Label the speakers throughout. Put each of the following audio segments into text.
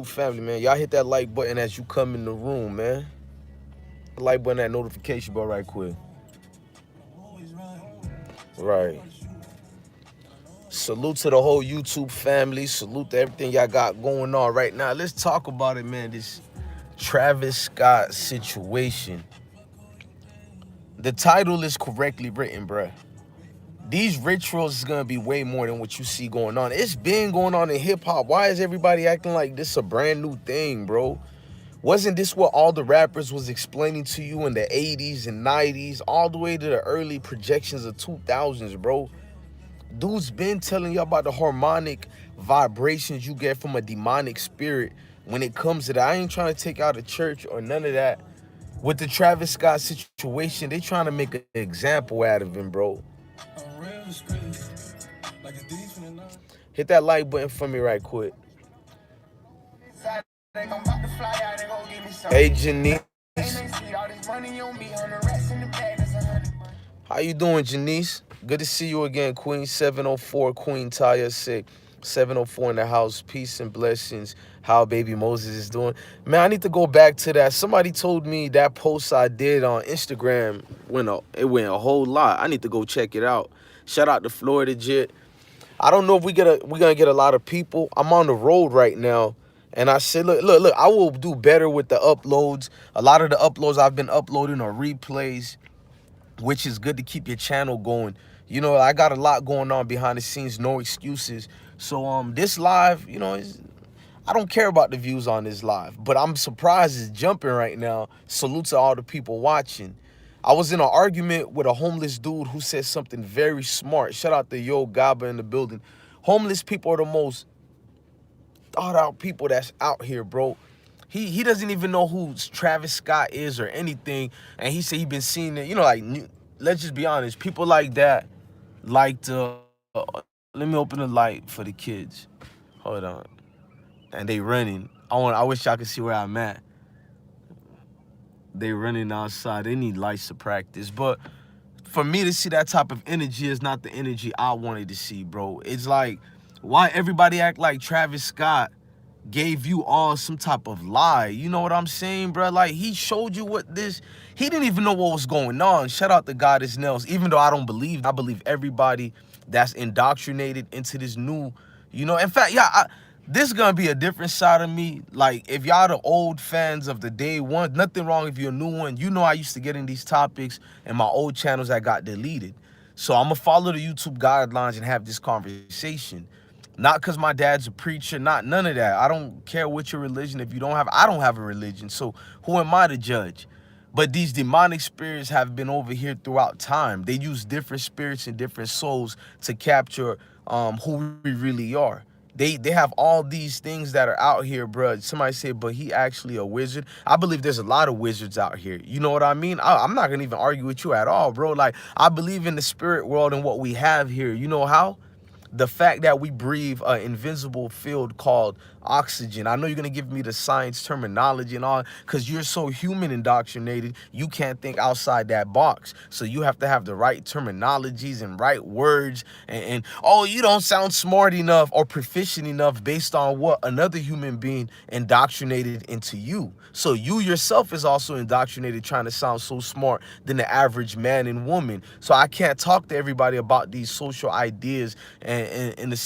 Speaker 1: family, man. Y'all hit that like button as you come in the room, man. Like button, that notification bell right quick. Right. Salute to the whole YouTube family. Salute to everything y'all got going on right now. Let's talk about it, man. This Travis Scott situation. The title is correctly written, bruh. These rituals is gonna be way more than what you see going on. It's been going on in hip hop. Why is everybody acting like this a brand new thing, bro? Wasn't this what all the rappers was explaining to you in the 80s and 90s, all the way to the early projections of 2000s, bro? Dude's been telling you about the harmonic vibrations you get from a demonic spirit when it comes to that. I ain't trying to take out a church or none of that. With the Travis Scott situation, they trying to make an example out of him, bro. Hit that like button for me right quick. Hey, Janice. How you doing, Janice? Good to see you again, Queen 704, Queen Taya sick. 704 in the house. Peace and blessings. How baby Moses is doing. Man, I need to go back to that. Somebody told me that post I did on Instagram it went a whole lot. I need to go check it out. Shout out to Florida Jit. I don't know if we're gonna get a lot of people. I'm on the road right now. And I said, look, I will do better with the uploads. A lot of the uploads I've been uploading are replays, which is good to keep your channel going. You know, I got a lot going on behind the scenes, no excuses. So this live, you know, I don't care about the views on this live, but I'm surprised it's jumping right now. Salute to all the people watching. I was in an argument with a homeless dude who said something very smart. Shout out to Yo Gaba in the building. Homeless people are the most thought out people that's out here, bro. He doesn't even know who Travis Scott is or anything, and he said he been seeing it. You know, like, let's just be honest, people like that like to let me open the light for the kids. Hold on. And they running. I wish y'all could see where I'm at. They running outside. They need lights to practice. But for me to see that type of energy is not the energy I wanted to see, bro. It's like, why everybody act like Travis Scott gave you all some type of lie? You know what I'm saying, bro? Like, he showed you what this... He didn't even know what was going on. Shout out to Goddess Nels. Even though I don't believe, I believe everybody that's indoctrinated into this new... You know, in fact, yeah, this is gonna be a different side of me. Like, if y'all the old fans of the day one, nothing wrong if you're a new one. You know I used to get in these topics in my old channels that got deleted. So I'm gonna follow the YouTube guidelines and have this conversation. Not because my dad's a preacher, not none of that. I don't care what your religion. If you don't have, I don't have a religion. So who am I to judge? But these demonic spirits have been over here throughout time. They use different spirits and different souls to capture who we really are. They have all these things that are out here, bro. Somebody said, but he actually a wizard. I believe there's a lot of wizards out here. You know what I mean? I'm not going to even argue with you at all, bro. Like, I believe in the spirit world and what we have here. You know how? The fact that we breathe an invisible field called oxygen. I know you're going to give me the science terminology and all, because you're so human indoctrinated, you can't think outside that box. So you have to have the right terminologies and right words. And oh, you don't sound smart enough or proficient enough based on what another human being indoctrinated into you. So you yourself is also indoctrinated trying to sound so smart than the average man and woman. So I can't talk to everybody about these social ideas and in the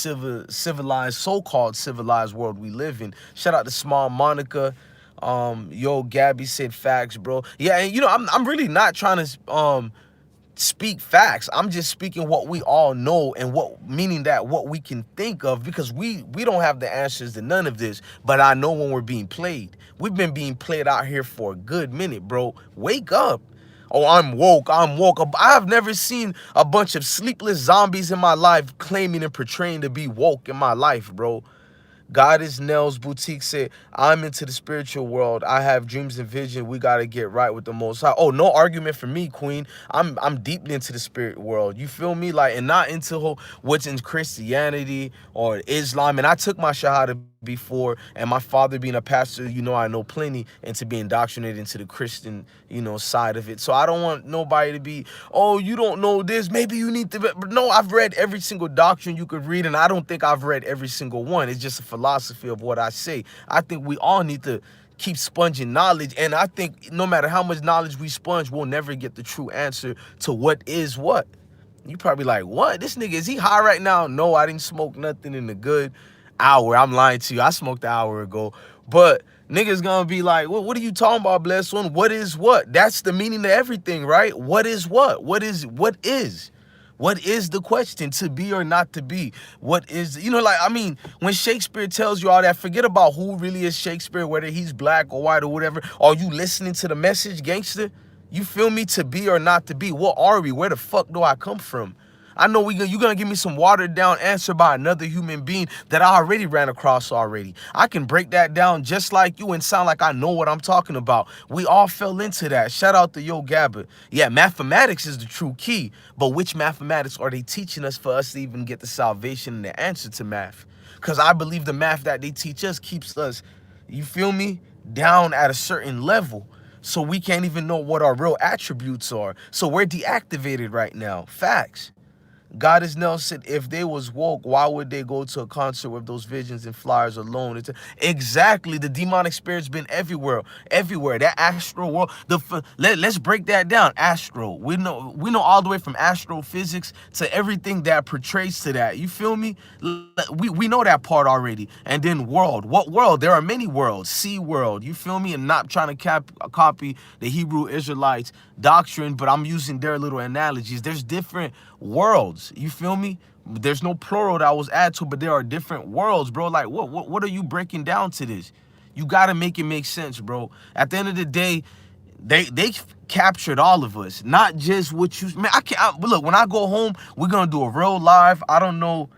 Speaker 1: civilized, so-called civilized world we live in. Shout out to Small Monica. Yo, Gabby said facts, bro. Yeah, and you know, I'm really not trying to speak facts. I'm just speaking what we all know, and meaning that what we can think of, because we don't have the answers to none of this. But I know when we're being played. We've been being played out here for a good minute, bro. Wake up. Oh, I'm woke. I've never seen a bunch of sleepless zombies in my life claiming and portraying to be woke in my life, bro. Goddess Nels Boutique said, I'm into the spiritual world. I have dreams and vision. We got to get right with the Most High. Oh, no argument for me, Queen. I'm deeply into the spirit world. You feel me? Like, and not into what's in Christianity or Islam. And I took my Shahada before, and my father being a pastor, I know plenty, and to be indoctrinated into the Christian, side of it. So I don't want nobody to be, oh, you don't know this, maybe you need to, but no, I've read every single doctrine you could read, and I don't think I've read every single one. It's just a philosophy of what I say. I think we all need to keep sponging knowledge, and I think no matter how much knowledge we sponge, we'll never get the true answer to what is what. You probably like, what? This nigga, is he high right now? No, I didn't smoke nothing in a good hour. I'm lying to you. I smoked an hour ago. But niggas gonna be like, what are you talking about, blessed one? What is what? That's the meaning of everything, right? What is what? What is what is? What is the question? To be or not to be? What is, like, I mean, when Shakespeare tells you all that, forget about who really is Shakespeare, whether he's black or white or whatever. Are you listening to the message, gangster? You feel me? To be or not to be? What are we? Where the fuck do I come from? I know you gonna give me some watered down answer by another human being that I already ran across already. I can break that down just like you and sound like I know what I'm talking about. We all fell into that. Shout out to Yo Gabba. Yeah, mathematics is the true key, but which mathematics are they teaching us for us to even get the salvation and the answer to math? Because I believe the math that they teach us keeps us, you feel me, down at a certain level. So we can't even know what our real attributes are. So we're deactivated right now. Facts. God is Nelson. If they was woke, why would they go to a concert with those visions and flyers alone? Exactly. The demonic spirit's been everywhere, everywhere. That astral world. Let's break that down. Astral. We know all the way from astrophysics to everything that portrays to that. You feel me? We know that part already. And then world. What world? There are many worlds. Sea world. You feel me? And not trying to copy the Hebrew Israelites doctrine, but I'm using their little analogies. There's different worlds. You feel me? There's no plural that was added to, but there are different worlds, bro. Like, what are you breaking down to this? You gotta make it make sense, bro. At the end of the day, they captured all of us, not just what you, man. Look, when I go home, we're gonna do a real live. I don't know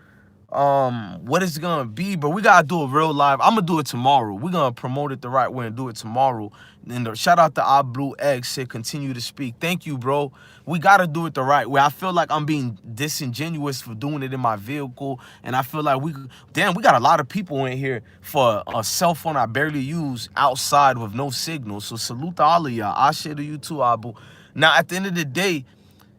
Speaker 1: what it's gonna be, but we gotta do a real live. I'm gonna do it tomorrow. We're gonna promote it the right way and do it tomorrow. And shout out to our Blue Egg, said continue to speak. Thank you, bro. We gotta do it the right way. I feel like I'm being disingenuous for doing it in my vehicle, and I feel like we got a lot of people in here for a cell phone I barely use outside with no signal. So salute to all of y'all. I share to you too, Abu. Now at the end of the day,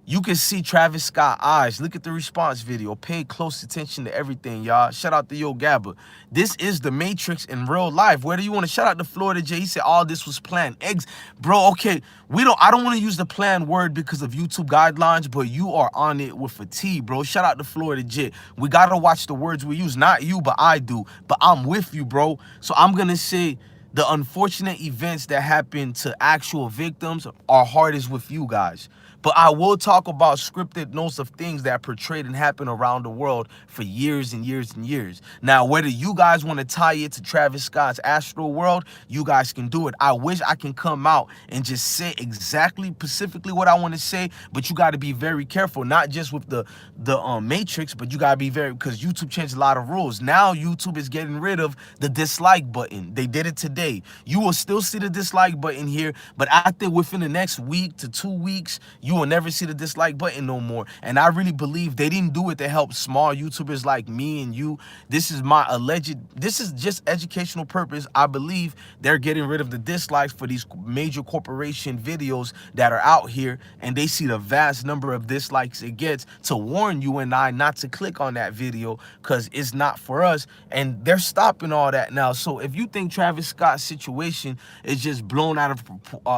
Speaker 1: you can see Travis Scott eyes. Look at the response video. Pay close attention to everything, y'all. Shout out to Yo Gabba. This is the Matrix in real life. Whether you want to shout out to Florida J, he said all this was planned. Bro, okay. I don't want to use the planned word because of YouTube guidelines, but you are on it with a T, bro. Shout out to Florida J. We gotta watch the words we use. Not you, but I do. But I'm with you, bro. So I'm gonna say the unfortunate events that happen to actual victims are hardest with you guys. But I will talk about scripted notes of things that portrayed and happened around the world for years and years and years. Now, whether you guys want to tie it to Travis Scott's Astroworld, you guys can do it. I wish I can come out and just say exactly, specifically what I want to say, but you got to be very careful, not just with the Matrix, but you got to be very, because YouTube changed a lot of rules. Now, YouTube is getting rid of the dislike button. They did it today. You will still see the dislike button here, but I think within the next week to 2 weeks, you will never see the dislike button no more. And I really believe they didn't do it to help small YouTubers like me and you. This is just educational purpose. I believe they're getting rid of the dislikes for these major corporation videos that are out here, and they see the vast number of dislikes it gets to warn you and I not to click on that video because it's not for us, and they're stopping all that now. So if you think Travis Scott's situation is just blown out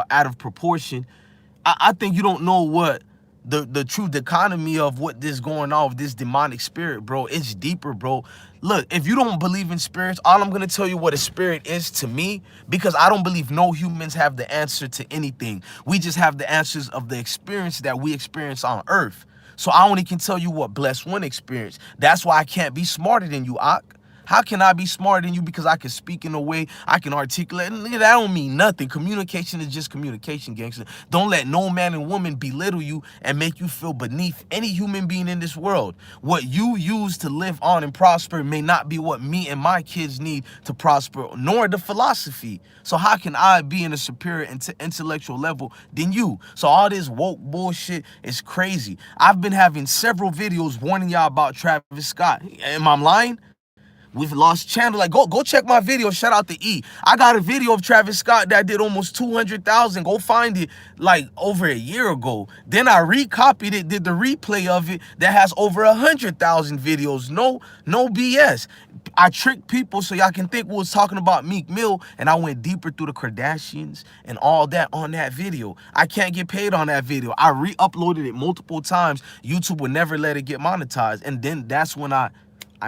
Speaker 1: of proportion, I think you don't know what the true economy of what is going on with this demonic spirit, bro. It's deeper, bro. Look, if you don't believe in spirits, all I'm going to tell you what a spirit is to me, because I don't believe no humans have the answer to anything. We just have the answers of the experience that we experience on earth. So I only can tell you what Blessed One experienced. That's why I can't be smarter than you, Ak. How can I be smarter than you? Because I can speak in a way, I can articulate. That don't mean nothing. Communication is just communication, gangster. Don't let no man and woman belittle you and make you feel beneath any human being in this world. What you use to live on and prosper may not be what me and my kids need to prosper, nor the philosophy. So how can I be in a superior intellectual level than you? So all this woke bullshit is crazy. I've been having several videos warning y'all about Travis Scott. Am I lying? We've lost channel. Like, go check my video. Shout out to E. I got a video of Travis Scott that did almost 200,000. Go find it like over a year ago. Then I recopied it, did the replay of it that has over 100,000 videos. No BS. I tricked people so y'all can think we was talking about Meek Mill, and I went deeper through the Kardashians and all that on that video. I can't get paid on that video. I re-uploaded it multiple times. YouTube would never let it get monetized. And then that's when I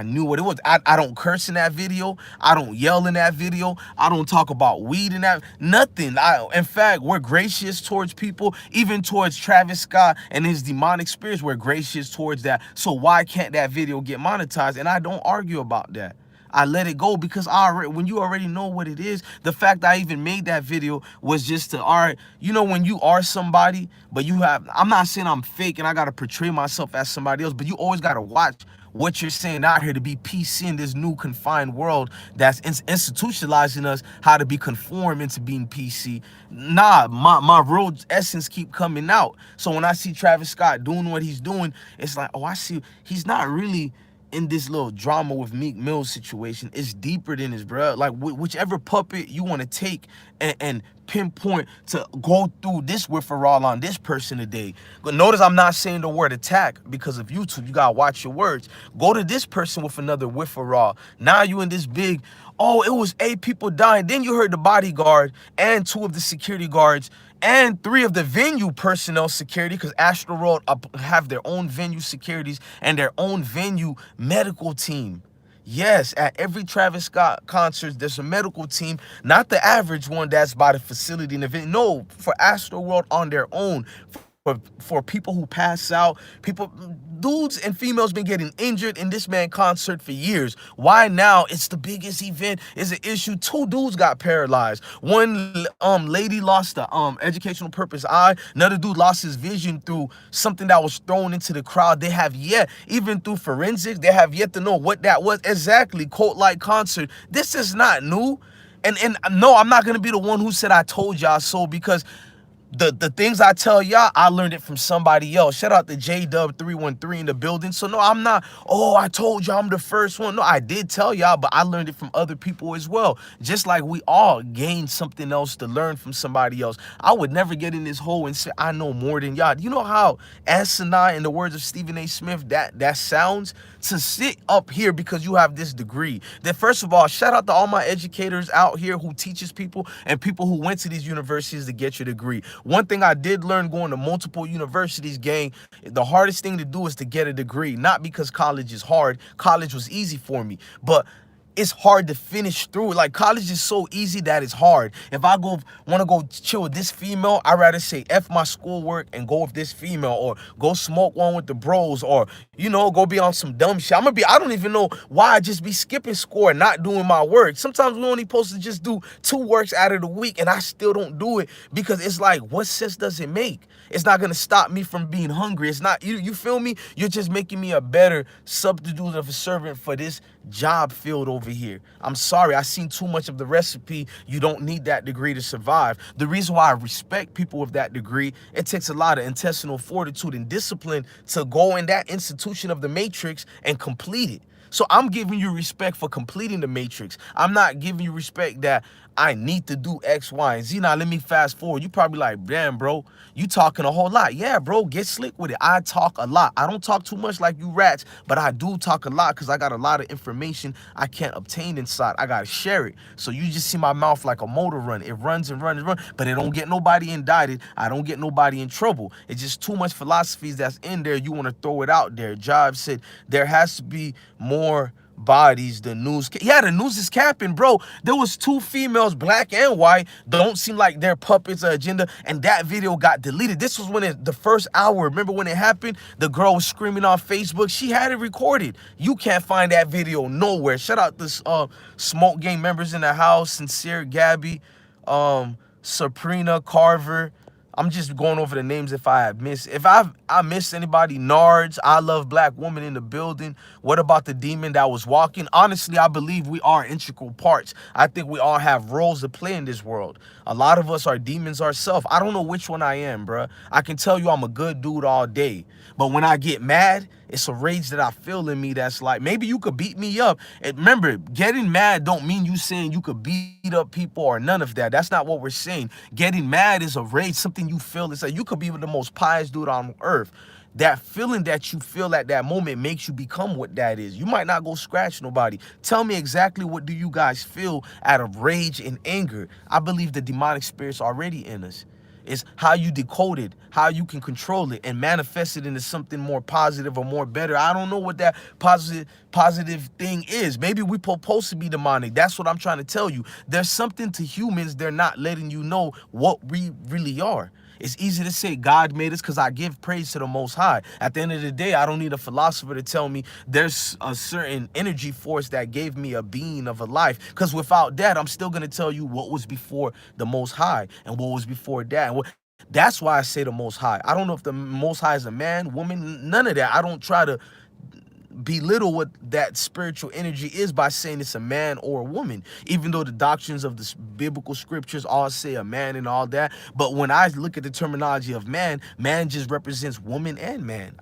Speaker 1: knew what it was. I don't curse in that video. I don't yell in that video. I don't talk about weed in that. Nothing. In fact, we're gracious towards people, even towards Travis Scott and his demonic spirits. We're gracious towards that. So why can't that video get monetized? And I don't argue about that. I let it go because when you already know what it is, the fact I even made that video was just to, all right, you know, when you are somebody, but I'm not saying I'm fake and I got to portray myself as somebody else, but you always got to watch what you're saying out here to be PC in this new confined world that's institutionalizing us how to be conformed into being PC. Nah, my real essence keep coming out. So when I see Travis Scott doing what he's doing, it's like, oh, I see he's not really in this little drama with Meek Mill situation. It's deeper than this, bro. Like, whichever puppet you want to take and pinpoint to go through this withdrawal on this person today. But notice I'm not saying the word attack because of YouTube. You gotta watch your words. Go to this person with another withdrawal. Now you in this big, oh, it was 8 people dying. Then you heard the bodyguard and 2 of the security guards and 3 of the venue personnel security, because Astroworld have their own venue securities and their own venue medical team. Yes, at every Travis Scott concert, there's a medical team, not the average one that's by the facility and event. No, for Astroworld on their own. For people who pass out, dudes and females been getting injured in this man concert for years. Why now? It's the biggest event. It's an issue. 2 dudes got paralyzed. One lady lost the educational purpose eye. Another dude lost his vision through something that was thrown into the crowd. They have yet, even through forensics, they have yet to know what that was exactly. Cult-like concert. This is not new. And no, I'm not gonna be the one who said I told y'all so, because the things I tell y'all, I learned it from somebody else. Shout out to JDub313 in the building. So no, I'm not, oh, I told y'all I'm the first one. No, I did tell y'all, but I learned it from other people as well. Just like we all gained something else to learn from somebody else. I would never get in this hole and say I know more than y'all. You know how asinine, in the words of Stephen A. Smith, that sounds? To sit up here because you have this degree. That, first of all, shout out to all my educators out here who teaches people and people who went to these universities to get your degree. One thing I did learn going to multiple universities, gang, the hardest thing to do is to get a degree. Not because college is hard. College was easy for me. But it's hard to finish through it. Like, college is so easy that it's hard. If I want to go chill with this female, I'd rather say F my schoolwork and go with this female, or go smoke one with the bros, or, you know, go be on some dumb shit. I don't even know why I just be skipping school and not doing my work. Sometimes we only supposed to just do 2 works out of the week, and I still don't do it because it's like, what sense does it make? It's not going to stop me from being hungry. It's not, you feel me? You're just making me a better substitute of a servant for this job field over here. I'm sorry, I've seen too much of the recipe. You don't need that degree to survive. The reason why I respect people with that degree, it takes a lot of intestinal fortitude and discipline to go in that institution of the matrix and complete it. So I'm giving you respect for completing the matrix. I'm not giving you respect that I need to do X, Y, and Z. Now, let me fast forward. You probably like, damn, bro, you talking a whole lot. Yeah, bro, get slick with it. I talk a lot. I don't talk too much like you rats, but I do talk a lot because I got a lot of information I can't obtain inside. I got to share it. So you just see my mouth like a motor run. It runs and runs and runs, but it don't get nobody indicted. I don't get nobody in trouble. It's just too much philosophies that's in there. You want to throw it out there. Jive said there has to be more bodies. The news, yeah, the news is capping, bro. There was 2 females, black and white, don't seem like they're puppets or agenda, and that video got deleted. This was when the first hour, remember when it happened? The girl was screaming on Facebook. She had it recorded. You can't find that video nowhere. Shout out to Smoke Gang members in the house, Sincere, Gabby, Sabrina, Carver. I'm just going over the names if I have missed. If I missed anybody, Nards, I Love Black Woman in the building. What about the demon that was walking? Honestly, I believe we are integral parts. I think we all have roles to play in this world. A lot of us are demons ourselves. I don't know which one I am, bruh. I can tell you I'm a good dude all day. But when I get mad, It's a rage that I feel in me that's like, maybe you could beat me up. And remember, getting mad don't mean you saying you could beat up people or none of that. That's not what we're saying. Getting mad is a rage, something you feel. It's like you could be the most pious dude on earth. That feeling that you feel at that moment makes you become what that is. You might not go scratch nobody. Tell me exactly, what do you guys feel out of rage and anger? I believe the demonic spirit's already in us. It's how you decode it, how you can control it and manifest it into something more positive or more better. I don't know what that positive thing is. Maybe we're supposed to be demonic. That's what I'm trying to tell you. There's something to humans they're not letting you know what we really are. It's easy to say God made us because I give praise to the Most High. At the end of the day, I don't need a philosopher to tell me there's a certain energy force that gave me a being of a life. Because without that, I'm still going to tell you what was before the Most High and what was before that. And that's why I say the Most High. I don't know if the Most High is a man, woman, none of that. I don't try to belittle what that spiritual energy is by saying it's a man or a woman, even though the doctrines of the biblical scriptures all say a man and all that. But when I look at the terminology of man, man just represents woman and man.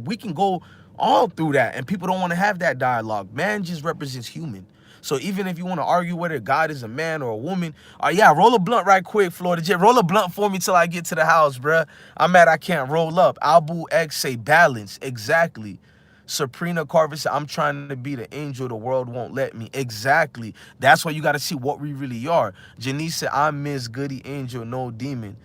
Speaker 1: We can go all through that, and people don't want to have that dialogue. Man just represents human. So even if you want to argue whether God is a man or a woman, yeah, roll a blunt right quick, Florida J. Roll a blunt for me till I get to the house, bruh. I'm mad I can't roll up. Albu X say balance. Exactly. Sabrina Carver said, I'm trying to be the angel, the world won't let me. Exactly. That's why you got to see what we really are. Janice said, I'm Miss Goody Angel, no demon.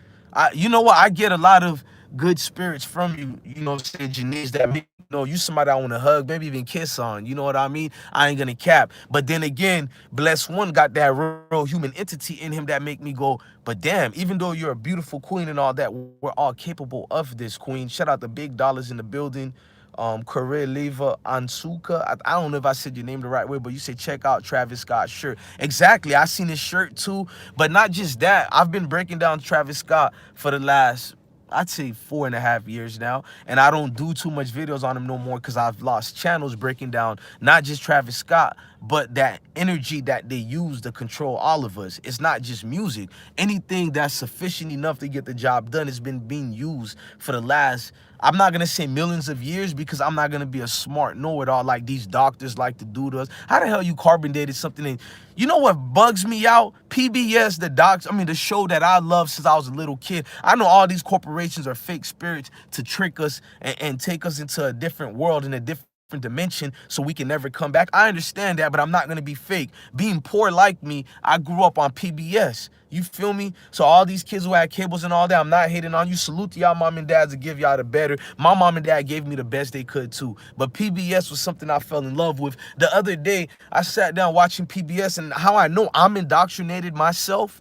Speaker 1: You know what? I get a lot of good spirits from you, say Janice, that make you somebody I want to hug, maybe even kiss on. You know what I mean? I ain't gonna cap. But then again, Bless One got that real human entity in him that make me go, but damn, even though you're a beautiful queen and all that, we're all capable of this, queen. Shout out the big dollars in the building. Leva Ansuka. I don't know if I said your name the right way, but you say check out Travis Scott's shirt. Exactly. I seen his shirt too. But not just that. I've been breaking down Travis Scott for the last, I'd say 4.5 years now, and I don't do too much videos on him no more because I've lost channels breaking down not just Travis Scott, but that energy that they use to control all of us. It's not just music. Anything that's sufficient enough to get the job done has been being used for the last, I'm not going to say millions of years because I'm not going to be a smart know-it-all like these doctors like to do to us. How the hell you carbon dated something? And you know what bugs me out? PBS, the show that I love since I was a little kid. I know all these corporations are fake spirits to trick us and take us into a different world and a different dimension so we can never come back. I understand that, but I'm not going to be fake. Being poor like me, I grew up on PBS. You feel me? So all these kids who had cables and all that, I'm not hating on you. Salute to y'all mom and dads to give y'all the better. My mom and dad gave me the best they could too. But PBS was something I fell in love with. The other day, I sat down watching PBS, and how I know I'm indoctrinated myself,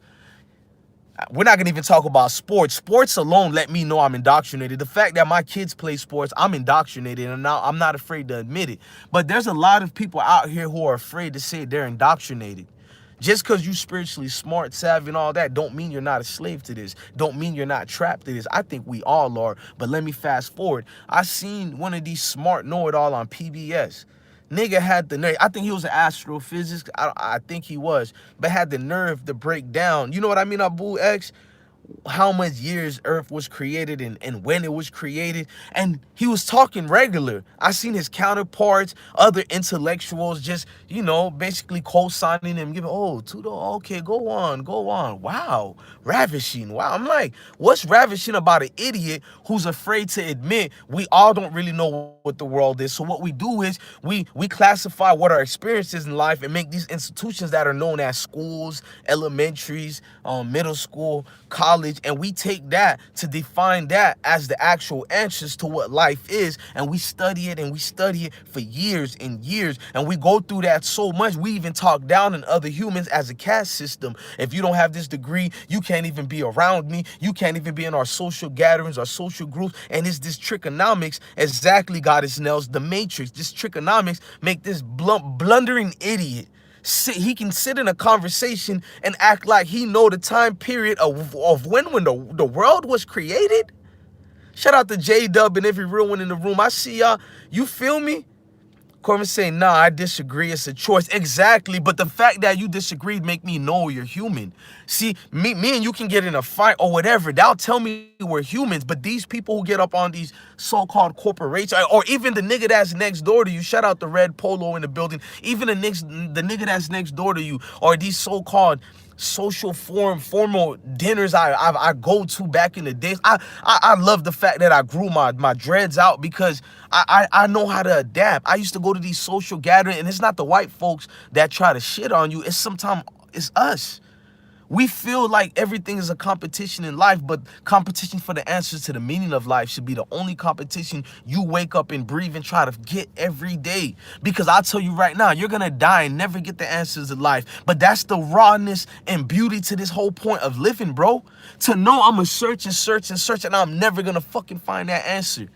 Speaker 1: we're not gonna even talk about sports. Sports alone let me know I'm indoctrinated. The fact that my kids play sports, I'm indoctrinated, and now I'm not afraid to admit it. But there's a lot of people out here who are afraid to say they're indoctrinated. Just because you spiritually smart, savvy, and all that, don't mean you're not a slave to this. Don't mean you're not trapped to this. I think we all are. But let me fast forward. I seen one of these smart know-it-all on PBS. Nigga had the nerve. I think he was an astrophysicist. I think he was. But had the nerve to break down. You know what I mean, Abu X? How much years Earth was created and when it was created. And he was talking regular. I seen his counterparts, other intellectuals just, basically co-signing him, giving, okay, go on. Wow, ravishing. Wow. I'm like, what's ravishing about an idiot who's afraid to admit we all don't really know what the world is? So what we do is we classify what our experiences in life and make these institutions that are known as schools, elementaries, middle school, college, and we take that to define that as the actual answers to what life is, and we study it for years and years, and we go through that so much we even talk down on other humans as a caste system. If you don't have this degree, you can't even be around me, you can't even be in our social gatherings, our social groups. And it's this trichonomics, exactly, Goddess Nels, the matrix. This trichonomics make this blundering idiot he can sit in a conversation and act like he know the time period of when the world was created. Shout out to J-Dub and every real one in the room. I see y'all. You feel me? Corbin saying, nah, I disagree. It's a choice. Exactly. But the fact that you disagreed make me know you're human. See, me and you can get in a fight or whatever. That'll tell me we're humans. But these people who get up on these so-called corporations, or even the nigga that's next door to you, shout out the red polo in the building, even the nigga that's next door to you, or these so-called social formal dinners I go to back in the days. I love the fact that I grew my dreads out because I know how to adapt. I used to go to these social gatherings, and it's not the white folks that try to shit on you. It's sometimes it's us. We feel like everything is a competition in life, but competition for the answers to the meaning of life should be the only competition you wake up and breathe and try to get every day. Because I'll tell you right now, you're going to die and never get the answers of life. But that's the rawness and beauty to this whole point of living, bro. To know I'm going to search and search and search, and I'm never going to fucking find that answer.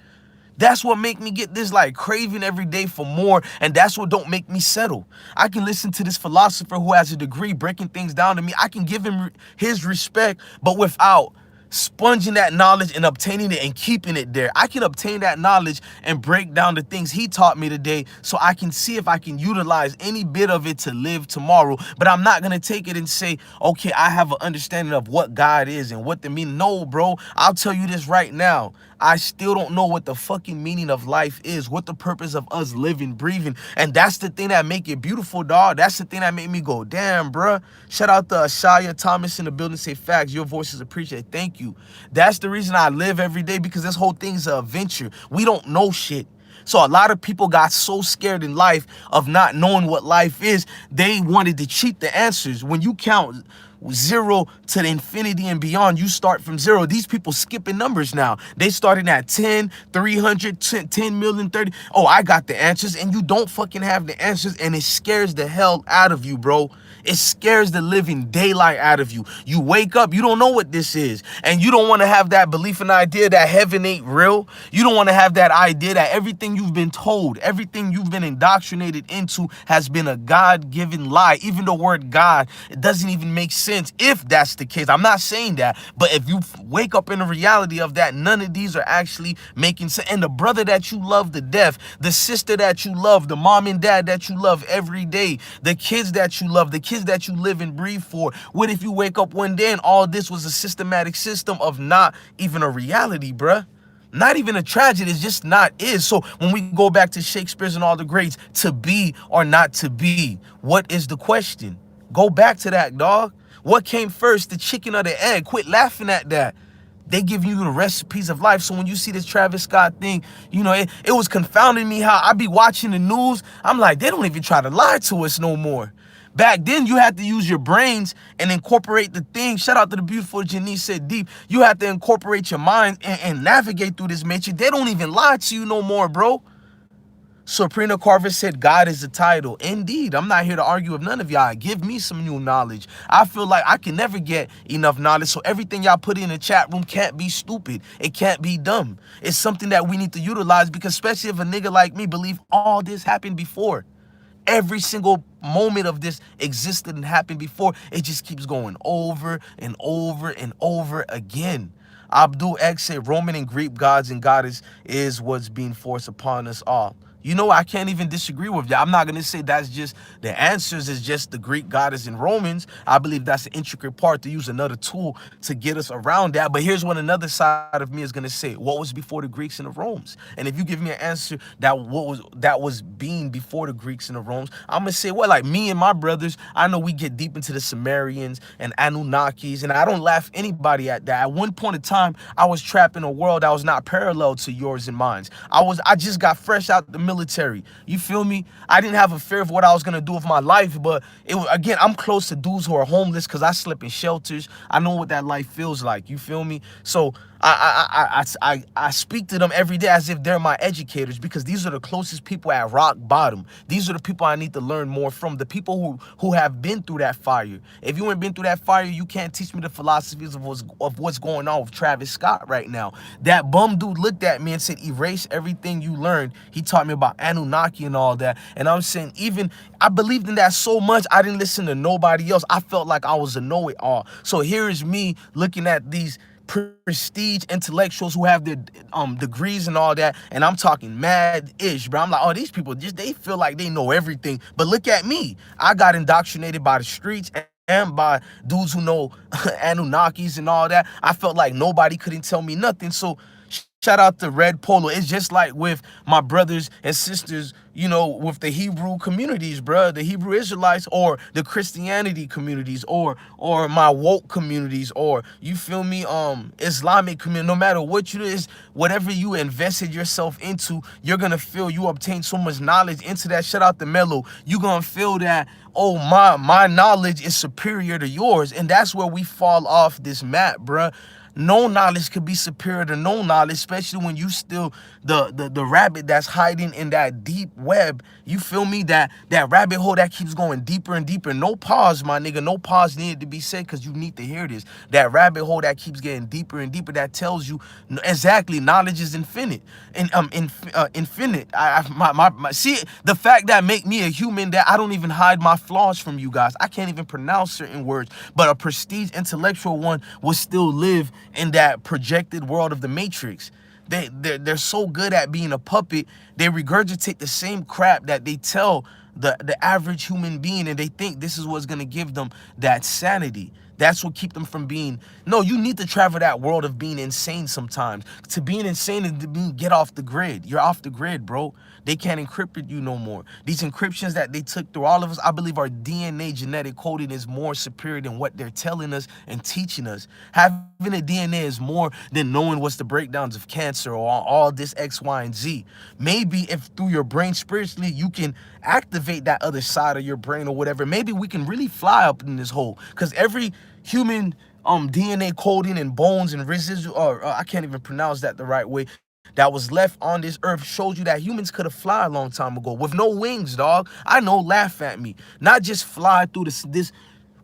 Speaker 1: That's what make me get this like craving every day for more, and that's what don't make me settle. I can listen to this philosopher who has a degree breaking things down to me. I can give him his respect, but without sponging that knowledge and obtaining it and keeping it there. I can obtain that knowledge and break down the things he taught me today so I can see if I can utilize any bit of it to live tomorrow. But I'm not going to take it and say, okay, I have an understanding of what God is and what the meaning. No, bro, I'll tell you this right now. I still don't know what the fucking meaning of life is, what the purpose of us living, breathing. And that's the thing that make it beautiful, dog. That's the thing that made me go, damn, bruh. Shout out to Ashaya Thomas in the building. Say facts. Your voice is appreciated. Thank you. That's the reason I live every day, because this whole thing's an adventure. We don't know shit. So a lot of people got so scared in life of not knowing what life is, they wanted to cheat the answers. When you count 0 to the infinity and beyond, you start from 0. These people skipping numbers now. They starting at 10, 300, 10 million, 30. Oh, I got the answers, and you don't fucking have the answers, and it scares the hell out of you, bro. It scares the living daylight out of you. You wake up, you don't know what this is. And you don't want to have that belief and idea that heaven ain't real. You don't want to have that idea that everything you've been told, everything you've been indoctrinated into has been a God-given lie. Even the word God, it doesn't even make sense if that's the case. I'm not saying that. But if you wake up in the reality of that, none of these are actually making sense. And the brother that you love to death, the sister that you love, the mom and dad that you love every day, the kids that you love, the kids that you live and breathe for. What if you wake up one day and all this was a systematic system of not even a reality, bruh? Not even a tragedy, it's just not is. So when we go back to Shakespeare's and all the greats, to be or not to be, what is the question? Go back to that, dog. What came first, the chicken or the egg? Quit laughing at that. They give you the recipes of life. So when you see this Travis Scott thing, you know, it was confounding me how I be watching the news. I'm like, they don't even try to lie to us no more. Back then, you had to use your brains and incorporate the thing. Shout out to the beautiful Janice said deep. You had to incorporate your mind and navigate through this matrix. They don't even lie to you no more, bro. Sabrina Carver said, God is the title. Indeed, I'm not here to argue with none of y'all. Give me some new knowledge. I feel like I can never get enough knowledge, so everything y'all put in the chat room can't be stupid. It can't be dumb. It's something that we need to utilize, because especially if a nigga like me believe all this happened before. Every single moment of this existed and happened before. It just keeps going over and over and over again. Abdul X said, Roman and Greek gods and goddess is what's being forced upon us all. You know, I can't even disagree with that. I'm not going to say that's just the answers is just the Greek goddess and Romans. I believe that's an intricate part to use another tool to get us around that. But here's what another side of me is going to say. What was before the Greeks and the Romans? And if you give me an answer that was being before the Greeks and the Romans, I'm going to say, well, like me and my brothers, I know we get deep into the Sumerians and Anunnakis, and I don't laugh anybody at that. At one point in time, I was trapped in a world that was not parallel to yours and mine. I just got fresh out the military. You feel me? I didn't have a fear of what I was gonna do with my life, but it was, again, I'm close to dudes who are homeless because I slept in shelters. I know what that life feels like. You feel me? So I speak to them every day as if they're my educators, because these are the closest people at rock bottom. These are the people I need to learn more from, the people who have been through that fire. If you ain't been through that fire, you can't teach me the philosophies of what's going on with Travis Scott right now. That bum dude looked at me and said, erase everything you learned. He taught me about Anunnaki and all that. And I'm saying, even I believed in that so much, I didn't listen to nobody else. I felt like I was a know-it-all. So here is me looking at these prestige intellectuals who have their degrees and all that, and I'm talking mad ish, bro. I'm like, oh, these people just they feel like they know everything. But look at me. I got indoctrinated by the streets and by dudes who know Anunnakis and all that. I felt like nobody couldn't tell me nothing. So shout out to Red Polo. It's just like with my brothers and sisters, you know, with the Hebrew communities, bro, the Hebrew Israelites, or the Christianity communities, or my woke communities, or you feel me, Islamic community. No matter what you is, whatever you invested yourself into, you're gonna feel you obtain so much knowledge into that. Shout out to Mello. You gonna feel that, oh, my knowledge is superior to yours, and that's where we fall off this map, bruh. No knowledge could be superior to no knowledge, especially when you still the rabbit that's hiding in that deep web. You feel me? That rabbit hole that keeps going deeper and deeper. No pause, my nigga. No pause needed to be said because you need to hear this. That rabbit hole that keeps getting deeper and deeper. That tells you exactly knowledge is infinite and infinite. See, the fact that make me a human, that I don't even hide my flaws from you guys. I can't even pronounce certain words, but a prestige intellectual one will still live in that projected world of the Matrix. They're so good at being a puppet. They regurgitate the same crap that they tell the average human being, and they think this is what's gonna give them that sanity. That's what keep them from being. No, you need to travel that world of being insane sometimes. To being insane and to being get off the grid. You're off the grid, bro. They can't encrypt you no more. These encryptions that they took through all of us, I believe our DNA genetic coding is more superior than what they're telling us and teaching us. Having a DNA is more than knowing what's the breakdowns of cancer or all this X, Y, and Z. Maybe if through your brain spiritually, you can activate that other side of your brain or whatever. Maybe we can really fly up in this hole. Because every human DNA coding and bones and residual, or I can't even pronounce that the right way, that was left on this earth shows you that humans could have fly a long time ago with no wings, dog. I know, laugh at me. Not just fly through this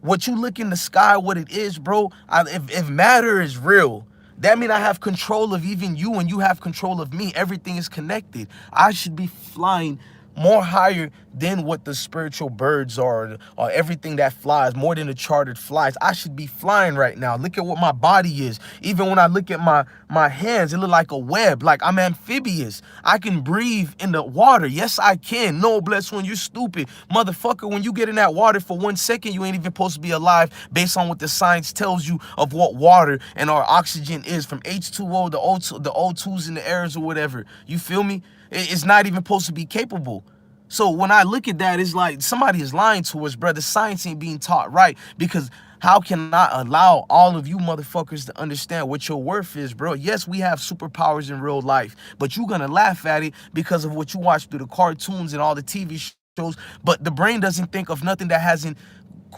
Speaker 1: what you look in the sky, what it is, bro. If matter is real, that means I have control of even you and you have control of me. Everything is connected. I should be flying more higher than what the spiritual birds are, or everything that flies, more than the chartered flies. I should be flying right now. Look at what my body is. Even when I look at my hands, it look like a web, like I'm amphibious. I can breathe in the water. Yes, I can. No, bless when you're stupid. Motherfucker, when you get in that water for 1 second, you ain't even supposed to be alive based on what the science tells you of what water and our oxygen is, from H2O, the O2s in the airs or whatever. You feel me? It's not even supposed to be capable. So when I look at that, it's like somebody is lying to us, brother. Science ain't being taught right, because how can I allow all of you motherfuckers to understand what your worth is, bro? Yes, we have superpowers in real life, but you're gonna laugh at it because of what you watch through the cartoons and all the TV shows. But the brain doesn't think of nothing that hasn't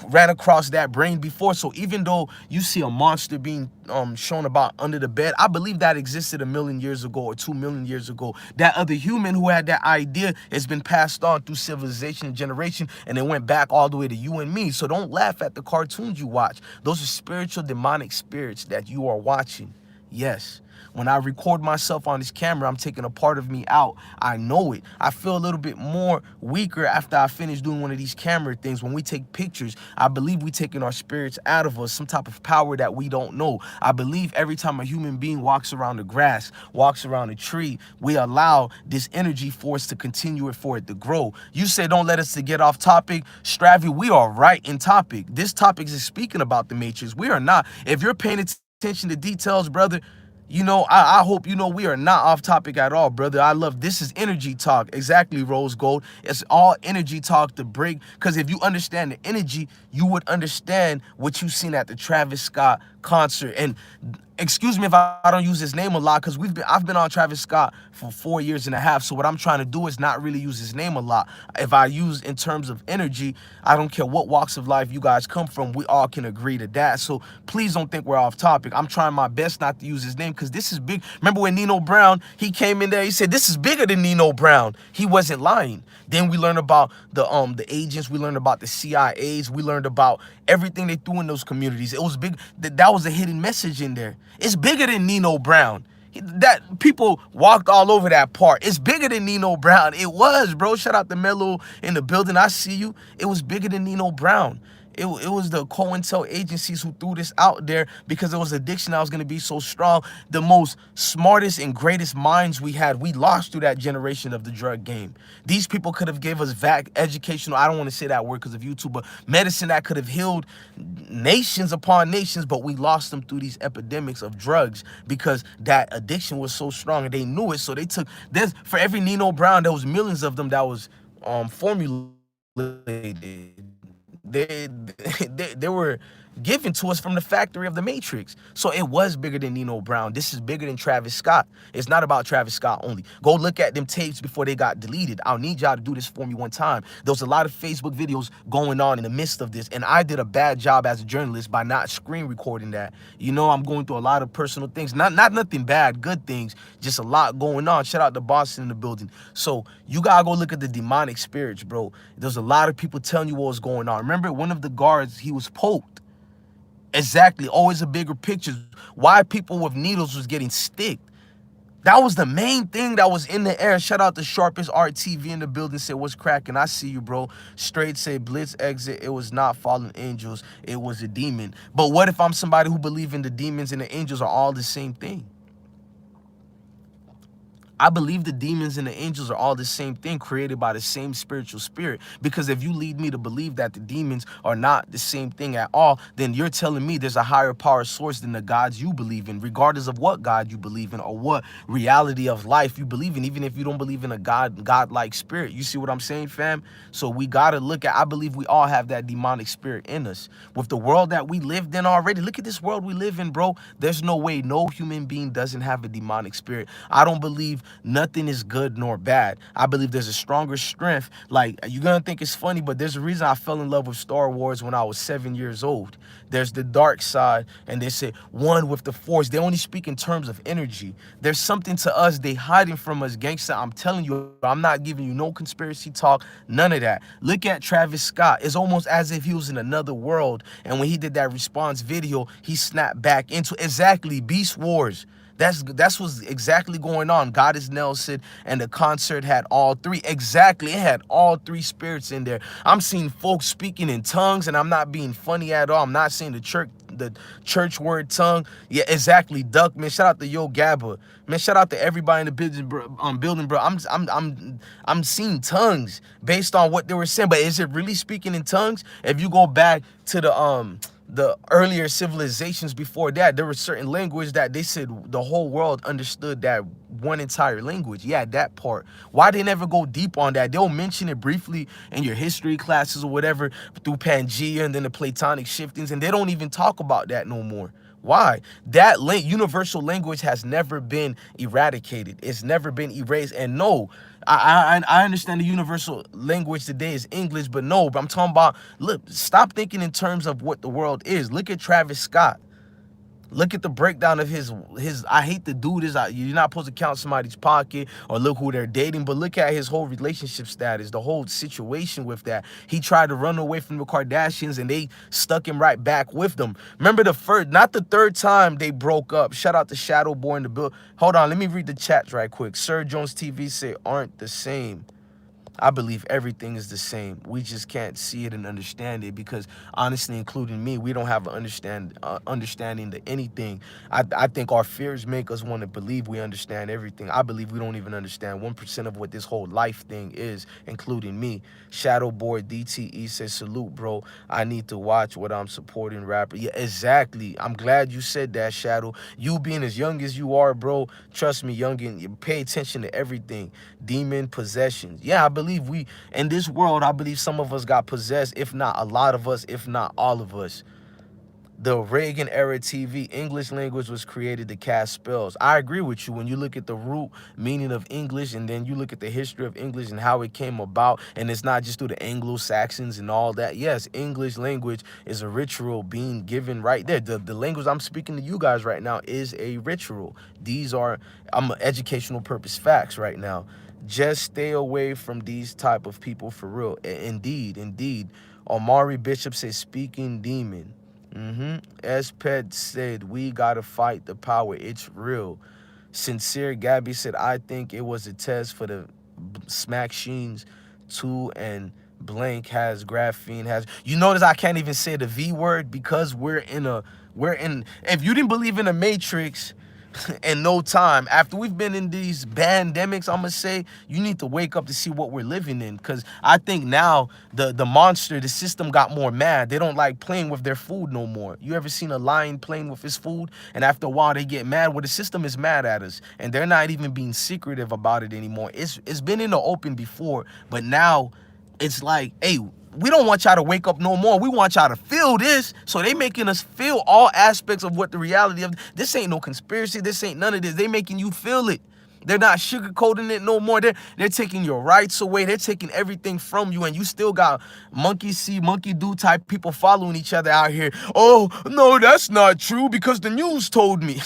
Speaker 1: ran across that brain before. So even though you see a monster being shown about under the bed, I believe that existed 1,000,000 years ago or 2,000,000 years ago. That other human who had that idea has been passed on through civilization and generation, and it went back all the way to you and me. So don't laugh at the cartoons you watch. Those are spiritual demonic spirits that you are watching. Yes. When I record myself on this camera, I'm taking a part of me out. I know it. I feel a little bit more weaker after I finish doing one of these camera things. When we take pictures, I believe we taking our spirits out of us, some type of power that we don't know. I believe every time a human being walks around the grass, walks around a tree, we allow this energy force to continue it for it to grow. You say don't let us to get off topic. Stravy, we are right in topic. This topic is speaking about the Matrix. We are not. If you're paying attention to details, brother, you know, I hope you know we are not off topic at all, brother. I love this is energy talk. Exactly, Rose Gold. It's all energy talk to break. Because if you understand the energy, you would understand what you seen at the Travis Scott concert. And excuse me if I don't use his name a lot, because I've been on Travis Scott for 4 years and a half. So what I'm trying to do is not really use his name a lot. If I use in terms of energy, I don't care what walks of life you guys come from, we all can agree to that. So please don't think we're off topic. I'm trying my best not to use his name, because this is big. Remember when Nino Brown, he came in there, he said, this is bigger than Nino Brown. He wasn't lying. Then we learned about the agents, we learned about the CIAs, we learned about everything they threw in those communities. It was big. That was a hidden message in there. It's bigger than Nino Brown. That people walked all over that part. It's bigger than Nino Brown. It was, bro. Shout out to Mello in the building. I see you. It was bigger than Nino Brown. It was the COINTEL agencies who threw this out there because it was addiction that was going to be so strong. The most smartest and greatest minds we had, we lost through that generation of the drug game. These people could have gave us educational, I don't want to say that word because of YouTube, but medicine that could have healed nations upon nations, but we lost them through these epidemics of drugs because that addiction was so strong and they knew it. So they took, there's, for every Nino Brown, there was millions of them that was formulated. They were given to us from the factory of the Matrix. So it was bigger than Nino Brown. This is bigger than Travis Scott. It's not about Travis Scott only. Go look at them tapes before they got deleted. I'll need y'all to do this for me one time. There was a lot of Facebook videos going on in the midst of this, and I did a bad job as a journalist by not screen recording that. You know, I'm going through a lot of personal things. Not nothing bad, good things, just a lot going on. Shout out to Boston in the building. So you gotta go look at the demonic spirits, bro. There's a lot of people telling you what was going on. Remember, one of the guards, he was poked. Exactly, always a bigger picture. Why people with needles was getting sticked. That was the main thing that was in the air. Shout out to Sharpest Art TV in the building. Said, what's cracking? I see you, bro. Straight say, Blitz exit. It was not fallen angels. It was a demon. But what if I'm somebody who believe in the demons and the angels are all the same thing? I believe the demons and the angels are all the same thing, created by the same spiritual spirit. Because if you lead me to believe that the demons are not the same thing at all, then you're telling me there's a higher power source than the gods you believe in, regardless of what God you believe in or what reality of life you believe in, even if you don't believe in a God-like spirit. You see what I'm saying, fam? So we gotta look at, I believe we all have that demonic spirit in us. With the world that we lived in already, look at this world we live in, bro. There's no way no human being doesn't have a demonic spirit. I don't believe nothing is good nor bad. I believe there's a stronger strength. Like, you're gonna think it's funny, but there's a reason I fell in love with Star Wars when I was 7 years old. There's the dark side, and they say one with the force. They only speak in terms of energy. There's something to us they hiding from us, gangsta. I'm telling you, I'm not giving you no conspiracy talk, none of that. Look at Travis Scott. It's almost as if he was in another world, and when he did that response video, he snapped back into exactly Beast Wars. That's what's exactly going on. Goddess Nelson and the concert had all three. Exactly. It had all three spirits in there. I'm seeing folks speaking in tongues, and I'm not being funny at all. I'm not saying the church word tongue. Yeah, exactly. Duck, man. Shout out to Yo Gabba. Man, shout out to everybody in the building, bro. I'm seeing tongues based on what they were saying. But is it really speaking in tongues? If you go back to the earlier civilizations before that, there were certain language that they said the whole world understood that one entire language. Yeah, that part. Why they never go deep on that? They'll mention it briefly in your history classes or whatever through Pangea and then the Platonic shiftings, and they don't even talk about that no more. Why? That universal language has never been eradicated. It's never been erased. And no, I understand the universal language today is English, but no, but I'm talking about, look, stop thinking in terms of what the world is. Look at Travis Scott. Look at the breakdown of his. I hate to do this. You're not supposed to count somebody's pocket or look who they're dating, but look at his whole relationship status, the whole situation with that. He tried to run away from the Kardashians, and they stuck him right back with them. Remember the first, not the third time they broke up. Shout out to Shadow Boy in the bill. Hold on, let me read the chats right quick. Sir Jones TV say aren't the same. I believe everything is the same. We just can't see it and understand it because, honestly, including me, we don't have an understanding to anything. I think our fears make us want to believe we understand everything. I believe we don't even understand 1% of what this whole life thing is, including me. Shadowboard DTE says, salute, bro. I need to watch what I'm supporting rapper. Yeah, exactly. I'm glad you said that, Shadow. You being as young as you are, bro, trust me, youngin', you pay attention to everything. Demon possessions. Yeah, I believe we, in this world, I believe some of us got possessed, if not a lot of us, if not all of us. The Reagan era TV, English language was created to cast spells. I agree with you when you look at the root meaning of English and then you look at the history of English and how it came about, and it's not just through the Anglo-Saxons and all that. Yes, English language is a ritual being given right there. The language I'm speaking to you guys right now is a ritual. These are, I'm educational purpose facts right now. Just stay away from these type of people for real. Indeed, indeed. Omari Bishop says speaking demon. Esped said, we gotta fight the power. It's real. Sincere Gabby said, I think it was a test for the Smack Sheens too, and blank has graphene has. You notice I can't even say the V word because we're in. If you didn't believe in the Matrix, in no time after we've been in these pandemics, I'm gonna say you need to wake up to see what we're living in. Because I think now the monster, the system got more mad. They don't like playing with their food no more. You ever seen a lion playing with his food, and after a while they get mad? Well, the system is mad at us, and they're not even being secretive about it anymore. It's been in the open before, but now it's like, hey, we don't want y'all to wake up no more. We want y'all to feel this. So they making us feel all aspects of what the reality of this ain't no conspiracy. This ain't none of this. They making you feel it. They're not sugarcoating it no more. They're taking your rights away. They're taking everything from you, and you still got monkey see, monkey do type people following each other out here. Oh, no, that's not true because the news told me.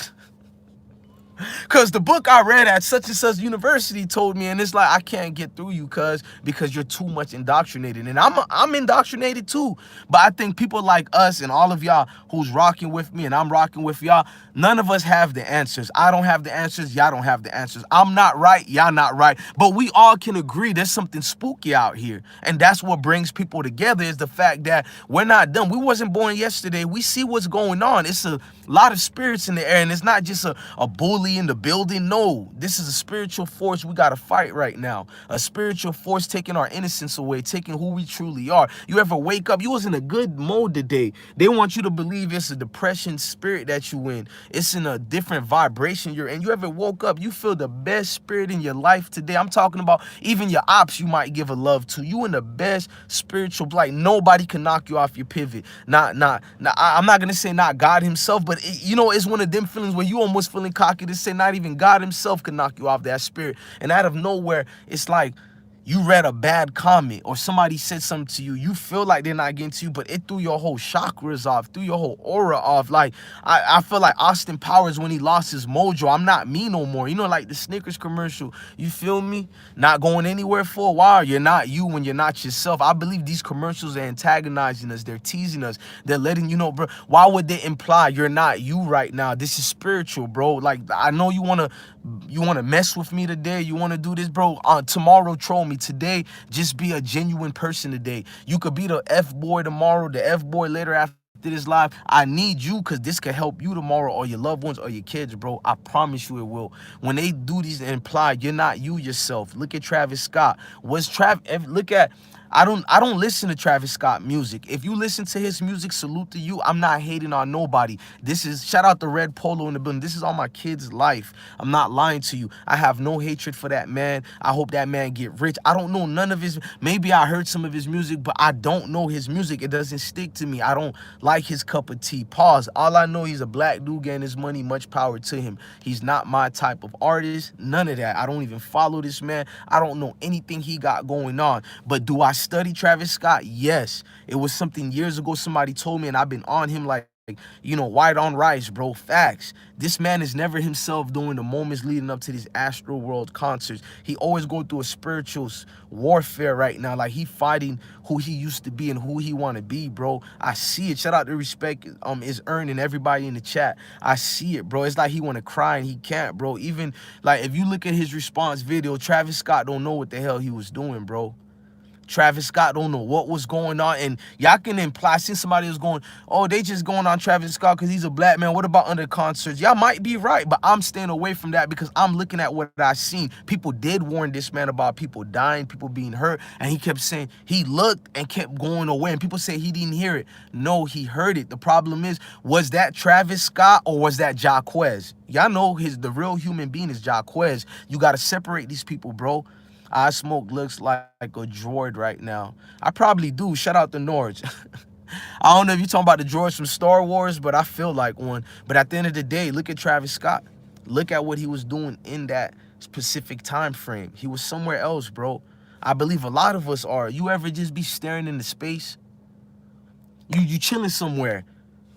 Speaker 1: Cause the book I read at such and such university told me, and it's like I can't get through you, because you're too much indoctrinated, and I'm indoctrinated too. But I think people like us and all of y'all who's rocking with me, and I'm rocking with y'all, none of us have the answers. I don't have the answers. Y'all don't have the answers. I'm not right. Y'all not right. But we all can agree there's something spooky out here, and that's what brings people together. Is the fact that we're not dumb. We wasn't born yesterday. We see what's going on. It's a lot of spirits in the air, and it's not just a bully in the building. No, this is a spiritual force we got to fight right now. A spiritual force taking our innocence away, taking who we truly are. You ever wake up, you was in a good mode today. They want you to believe it's a depression spirit that you in. It's in a different vibration you're in. You ever woke up, you feel the best spirit in your life today. I'm talking about even your ops you might give a love to. You in the best spiritual, like nobody can knock you off your pivot. I'm not gonna say not God himself, but it's one of them feelings where you almost feeling cocky to say not even God himself can knock you off that spirit. And out of nowhere, it's like you read a bad comment or somebody said something to you. You feel like they're not getting to you, but it threw your whole chakras off, threw your whole aura off. Like I feel like Austin Powers when he lost his mojo. I'm not me no more. Like the Snickers commercial. You feel me? Not going anywhere for a while. You're not you when you're not yourself. I believe these commercials are antagonizing us. They're teasing us. They're letting you know, bro. Why would they imply you're not you right now? This is spiritual, bro. Like I know you wanna mess with me today. You wanna do this, bro. Tomorrow troll me. Today, just be a genuine person today. You could be the F-boy tomorrow, the F-boy later after this live. I need you because this could help you tomorrow or your loved ones or your kids, bro. I promise you it will. When they do these imply you're not you yourself. Look at Travis Scott. Look at I don't listen to Travis Scott music. If you listen to his music, salute to you. I'm not hating on nobody. This is shout out to Red Polo in the building. This is on my kid's life. I'm not lying to you. I have no hatred for that man. I hope that man get rich. I don't know none of his. Maybe I heard some of his music, but I don't know his music. It doesn't stick to me. I don't like his cup of tea. Pause. All I know, he's a black dude getting his money. Much power to him. He's not my type of artist. None of that. I don't even follow this man. I don't know anything he got going on. But do I study Travis Scott? Yes. It was something years ago somebody told me, and I've been on him like white on rice, bro. Facts. This man is never himself during the moments leading up to these Astroworld concerts. He always go through a spiritual warfare right now. Like he fighting who he used to be and who he want to be, bro. I see it. Shout out to Respect is earning everybody in the chat. I see it, bro. It's like he want to cry and he can't, bro. Even like if you look at his response video, Travis Scott don't know what the hell he was doing, bro. Travis Scott don't know what was going on, and y'all can imply, since somebody was going, oh, they just going on Travis Scott because he's a black man. What about under concerts? Y'all might be right, but I'm staying away from that because I'm looking at what I seen. People did warn this man about people dying, people being hurt, and he kept saying he looked and kept going away, and people say he didn't hear it. No, he heard it. The problem is, was that Travis Scott or was that Jaquez? Y'all know the real human being is Jaquez. You got to separate these people, bro. I Smoke looks like a droid right now. I probably do. Shout out to Norge. I don't know if you're talking about the droids from Star Wars, but I feel like one. But at the end of the day, look at Travis Scott. Look at what he was doing in that specific time frame. He was somewhere else, bro. I believe a lot of us are. You ever just be staring into space? You chilling somewhere.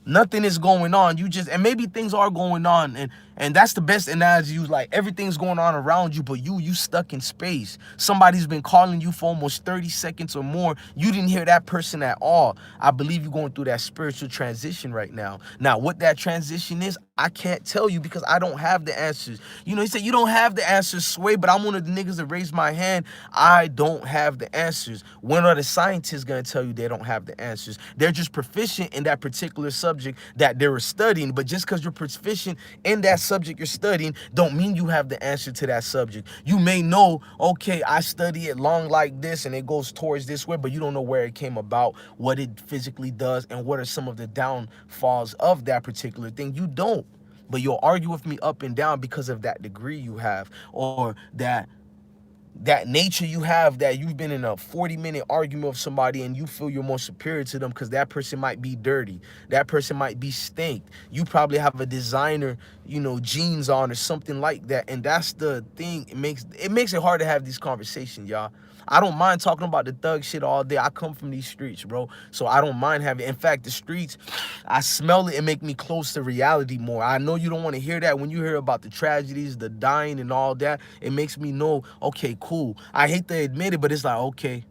Speaker 1: Nothing is going on. And maybe things are going on, And that's the best analogy. You like everything's going on around you, but you stuck in space. Somebody's been calling you for almost 30 seconds or more. You didn't hear that person at all. I believe you're going through that spiritual transition right now. Now, what that transition is, I can't tell you because I don't have the answers. You know, he said, you don't have the answers, Sway, but I'm one of the niggas that raised my hand. I don't have the answers. When are the scientists going to tell you they don't have the answers? They're just proficient in that particular subject that they were studying, but just because you're proficient in that subject you're studying don't mean you have the answer to that subject. You may know, okay, I study it long like this and it goes towards this way, but you don't know where it came about, what it physically does, and what are some of the downfalls of that particular thing. You don't. But you'll argue with me up and down because of that degree you have, or that nature you have, that you've been in a 40-minute argument with somebody and you feel you're more superior to them because that person might be dirty, that person might be stinked, you probably have a designer, you know, jeans on or something like that. And that's the thing, it makes it hard to have these conversations, y'all. I don't mind talking about the thug shit all day. I come from these streets, bro, so I don't mind having. In fact, the streets, I smell it and make me close to reality more. I know you don't want to hear that. When you hear about the tragedies, the dying and all that, it makes me know, okay, cool. I hate to admit it, but it's like, okay,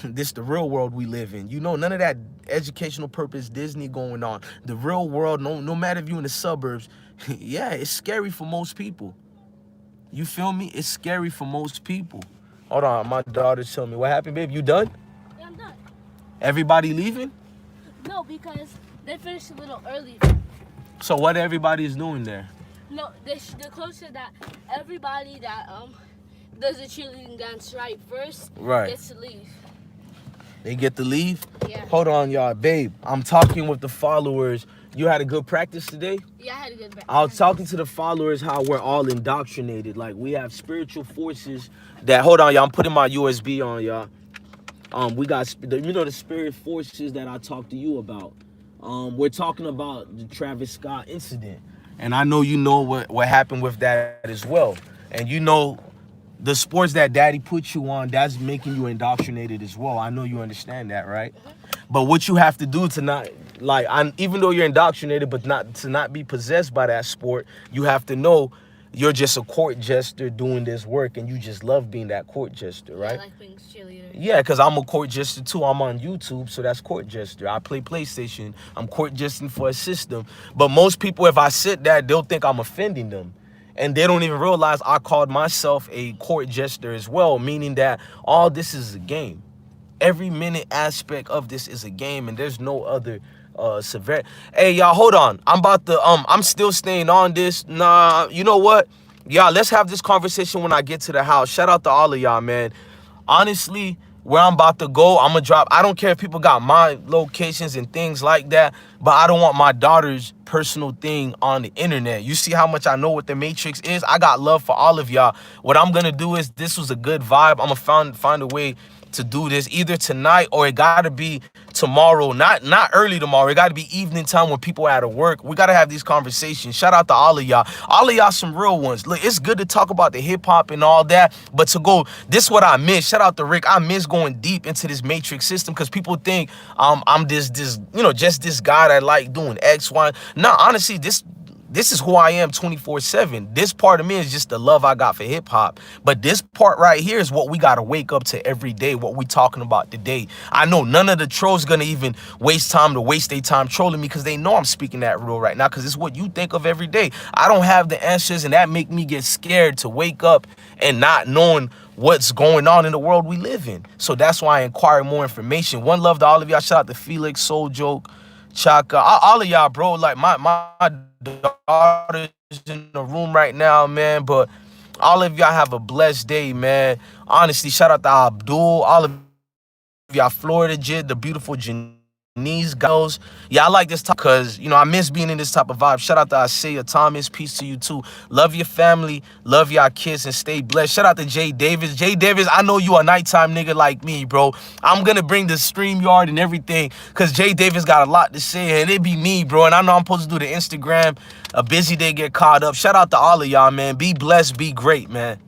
Speaker 1: this the real world we live in. You know, none of that educational purpose Disney going on. The real world, no matter if you're in the suburbs, yeah, it's scary for most people. You feel me? It's scary for most people. Hold on, my daughter's telling me. What happened, babe? You done?
Speaker 2: Yeah, I'm done.
Speaker 1: Everybody leaving?
Speaker 2: No, because they finished a little early.
Speaker 1: So what everybody's doing there?
Speaker 2: No, the closer that everybody that does the cheerleading dance first gets to leave.
Speaker 1: They get to leave?
Speaker 2: Yeah.
Speaker 1: Hold on, y'all. Babe, I'm talking with the followers. You had a good practice today?
Speaker 2: Yeah, I had a good practice.
Speaker 1: I was talking to the followers how we're all indoctrinated. Like, we have spiritual forces that... Hold on, y'all. I'm putting my USB on, y'all. We got, you know, the spirit forces that I talked to you about. We're talking about the Travis Scott incident. And I know you know what happened with that as well. And you know... the sports that daddy put you on, that's making you indoctrinated as well. I know you understand that, right? But what you have to do to not, like, even though you're indoctrinated, but not be possessed by that sport, you have to know you're just a court jester doing this work, and you just love being that court jester, right?
Speaker 2: I like being a cheerleader.
Speaker 1: Yeah, because I'm a court jester too. I'm on YouTube, so that's court jester. I play PlayStation. I'm court jesting for a system. But most people, if I sit there, they'll think I'm offending them. And they don't even realize I called myself a court jester as well, meaning that all this is a game. Every minute aspect of this is a game, and there's no other severe. Hey, y'all, hold on. I'm still staying on this. Nah, you know what? Y'all, let's have this conversation when I get to the house. Shout out to all of y'all, man. Honestly, where I'm about to go, I'm gonna drop. I don't care if people got my locations and things like that, but I don't want my daughter's personal thing on the internet. You see how much I know what the Matrix is? I got love for all of y'all. What I'm gonna do is, this was a good vibe. I'm gonna find a way to do this either tonight, or it gotta be tomorrow. Not early tomorrow. It gotta be evening time when people are out of work. We gotta have these conversations. Shout out to all of y'all. All of y'all some real ones. Look, it's good to talk about the hip hop and all that, but to go, this is what I miss. Shout out to Rick. I miss going deep into this Matrix system, because people think I'm this you know, just this guy that like doing X, Y. No, honestly, this is who I am 24/7. This part of me is just the love I got for hip hop. But this part right here is what we got to wake up to every day, what we talking about today. I know none of the trolls going to even waste their time trolling me, because they know I'm speaking that real right now, because it's what you think of every day. I don't have the answers, and that make me get scared to wake up and not knowing what's going on in the world we live in. So that's why I inquire more information. One love to all of y'all. Shout out to Felix, Soul Joke, Chaka, all of y'all, bro. Like, my daughter's in the room right now, man. But all of y'all have a blessed day, man. Honestly, shout out to Abdul, all of y'all, Florida Jid, the beautiful Janice girls. Yeah, I like this type, because, you know, I miss being in this type of vibe. Shout out to Isaiah Thomas. Peace to you too. Love your family, love y'all kids, and stay blessed. Shout out to Jay Davis. Jay Davis, I know you a nighttime nigga like me, bro. I'm gonna bring the StreamYard and everything, because Jay Davis got a lot to say, and it be me, bro. And I know I'm supposed to do the Instagram. A busy day, get caught up. Shout out to all of y'all, man. Be blessed, be great, man.